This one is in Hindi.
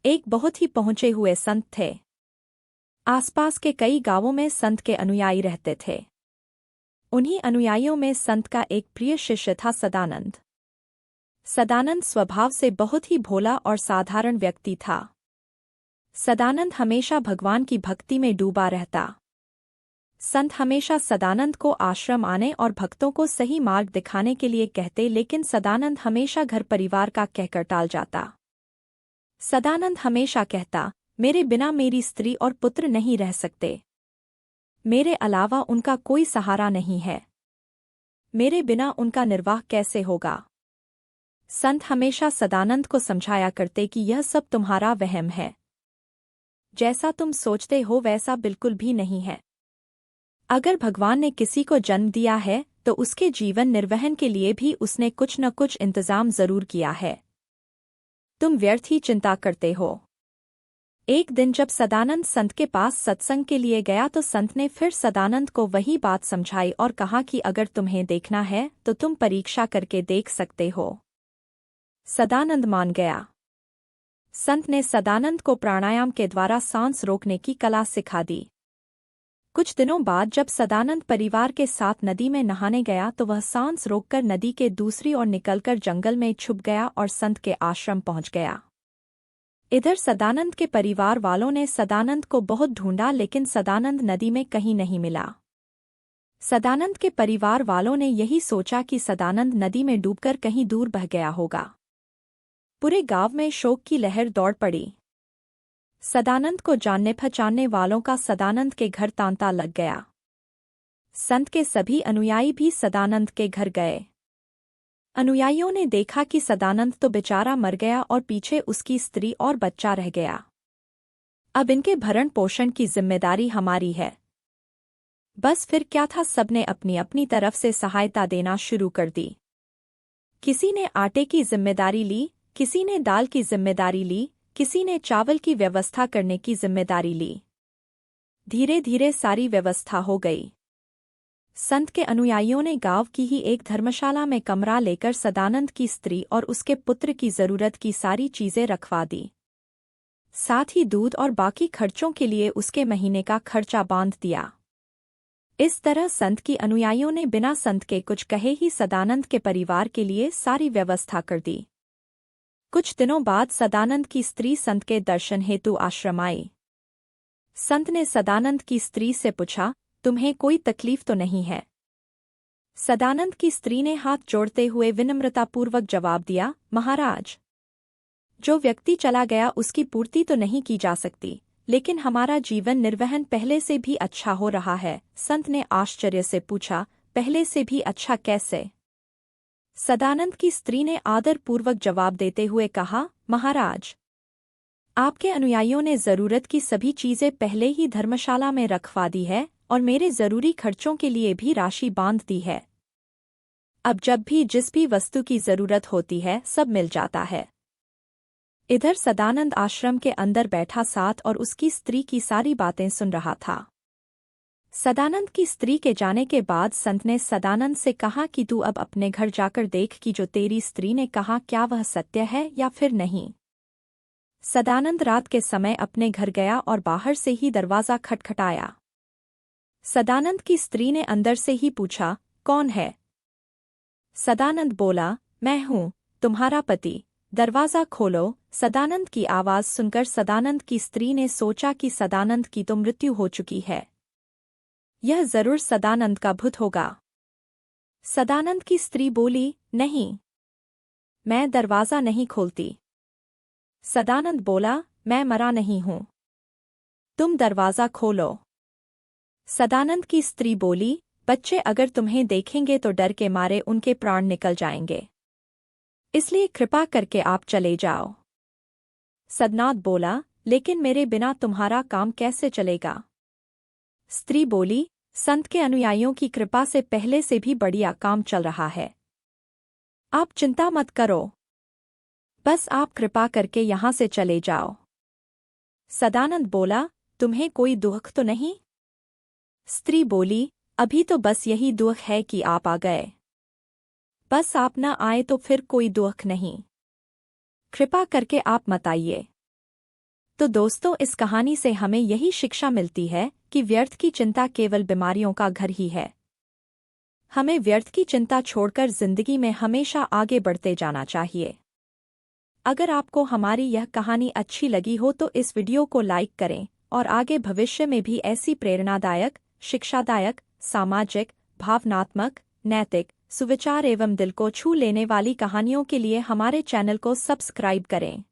एक बहुत ही पहुंचे हुए संत थे। आसपास के कई गांवों में संत के अनुयायी रहते थे। उन्हीं अनुयायियों में संत का एक प्रिय शिष्य था सदानंद। सदानंद स्वभाव से बहुत ही भोला और साधारण व्यक्ति था। सदानंद हमेशा भगवान की भक्ति में डूबा रहता। संत हमेशा सदानंद को आश्रम आने और भक्तों को सही मार्ग दिखाने के लिए कहते, लेकिन सदानंद हमेशा घर परिवार का कहकर टाल जाता। सदानंद हमेशा कहता, मेरे बिना मेरी स्त्री और पुत्र नहीं रह सकते। मेरे अलावा उनका कोई सहारा नहीं है। मेरे बिना उनका निर्वाह कैसे होगा। संत हमेशा सदानंद को समझाया करते कि यह सब तुम्हारा वहम है। जैसा तुम सोचते हो वैसा बिल्कुल भी नहीं है। अगर भगवान ने किसी को जन्म दिया है तो उसके जीवन निर्वहन के लिए भी उसने कुछ न कुछ इंतजाम जरूर किया है। तुम व्यर्थ ही चिंता करते हो। एक दिन जब सदानंद संत के पास सत्संग के लिए गया तो संत ने फिर सदानंद को वही बात समझाई और कहा कि अगर तुम्हें देखना है तो तुम परीक्षा करके देख सकते हो। सदानंद मान गया। संत ने सदानंद को प्राणायाम के द्वारा सांस रोकने की कला सिखा दी। कुछ दिनों बाद जब सदानंद परिवार के साथ नदी में नहाने गया तो वह सांस रोककर नदी के दूसरी ओर निकलकर जंगल में छुप गया और संत के आश्रम पहुंच गया। इधर सदानंद के परिवार वालों ने सदानंद को बहुत ढूंढा, लेकिन सदानंद नदी में कहीं नहीं मिला। सदानंद के परिवार वालों ने यही सोचा कि सदानंद नदी में डूबकर कहीं दूर बह गया होगा। पूरे गांव में शोक की लहर दौड़ पड़ी। सदानंद को जानने पहचानने वालों का सदानंद के घर तांता लग गया। संत के सभी अनुयायी भी सदानंद के घर गए। अनुयायियों ने देखा कि सदानंद तो बेचारा मर गया और पीछे उसकी स्त्री और बच्चा रह गया। अब इनके भरण पोषण की जिम्मेदारी हमारी है। बस फिर क्या था, सबने अपनी अपनी तरफ से सहायता देना शुरू कर दी। किसी ने आटे की जिम्मेदारी ली, किसी ने दाल की जिम्मेदारी ली, किसी ने चावल की व्यवस्था करने की जिम्मेदारी ली। धीरे धीरे सारी व्यवस्था हो गई। संत के अनुयायियों ने गांव की ही एक धर्मशाला में कमरा लेकर सदानंद की स्त्री और उसके पुत्र की जरूरत की सारी चीजें रखवा दी। साथ ही दूध और बाकी खर्चों के लिए उसके महीने का खर्चा बांध दिया। इस तरह संत की अनुयायियों ने बिना संत के कुछ कहे ही सदानंद के परिवार के लिए सारी व्यवस्था कर दी। कुछ दिनों बाद सदानंद की स्त्री संत के दर्शन हेतु आश्रम आई। संत ने सदानंद की स्त्री से पूछा, तुम्हें कोई तकलीफ तो नहीं है? सदानंद की स्त्री ने हाथ जोड़ते हुए विनम्रतापूर्वक जवाब दिया, महाराज, जो व्यक्ति चला गया उसकी पूर्ति तो नहीं की जा सकती, लेकिन हमारा जीवन निर्वहन पहले से भी अच्छा हो रहा है। संत ने आश्चर्य से पूछा, पहले से भी अच्छा कैसे? सदानंद की स्त्री ने आदरपूर्वक जवाब देते हुए कहा, महाराज, आपके अनुयायियों ने जरूरत की सभी चीजें पहले ही धर्मशाला में रखवा दी है और मेरे जरूरी खर्चों के लिए भी राशि बांध दी है। अब जब भी जिस भी वस्तु की जरूरत होती है सब मिल जाता है। इधर सदानंद आश्रम के अंदर बैठा साथ और उसकी स्त्री की सारी बातें सुन रहा था। सदानंद की स्त्री के जाने के बाद संत ने सदानंद से कहा कि तू अब अपने घर जाकर देख कि जो तेरी स्त्री ने कहा क्या वह सत्य है या फिर नहीं। सदानंद रात के समय अपने घर गया और बाहर से ही दरवाजा खटखटाया। सदानंद की स्त्री ने अंदर से ही पूछा, कौन है? सदानंद बोला, मैं हूँ, तुम्हारा पति, दरवाजा खोलो। सदानंद की आवाज सुनकर सदानंद की स्त्री ने सोचा कि सदानंद की तो मृत्यु हो चुकी है। यह जरूर सदानंद का भूत होगा। सदानंद की स्त्री बोली, नहीं, मैं दरवाजा नहीं खोलती। सदानंद बोला, मैं मरा नहीं हूं, तुम दरवाजा खोलो। सदानंद की स्त्री बोली, बच्चे अगर तुम्हें देखेंगे तो डर के मारे उनके प्राण निकल जाएंगे, इसलिए कृपा करके आप चले जाओ। सदानंद बोला, लेकिन मेरे बिना तुम्हारा काम कैसे चलेगा? स्त्री बोली, संत के अनुयायियों की कृपा से पहले से भी बढ़िया काम चल रहा है। आप चिंता मत करो, बस आप कृपा करके यहाँ से चले जाओ। सदानंद बोला, तुम्हें कोई दुख तो नहीं? स्त्री बोली, अभी तो बस यही दुख है कि आप आ गए। बस आप न आए तो फिर कोई दुख नहीं। कृपा करके आप मत आइए। तो दोस्तों, इस कहानी से हमें यही शिक्षा मिलती है कि व्यर्थ की चिंता केवल बीमारियों का घर ही है। हमें व्यर्थ की चिंता छोड़कर जिंदगी में हमेशा आगे बढ़ते जाना चाहिए। अगर आपको हमारी यह कहानी अच्छी लगी हो तो इस वीडियो को लाइक करें और आगे भविष्य में भी ऐसी प्रेरणादायक, शिक्षादायक, सामाजिक, भावनात्मक, नैतिक, सुविचार एवं दिल को छू लेने वाली कहानियों के लिए हमारे चैनल को सब्सक्राइब करें।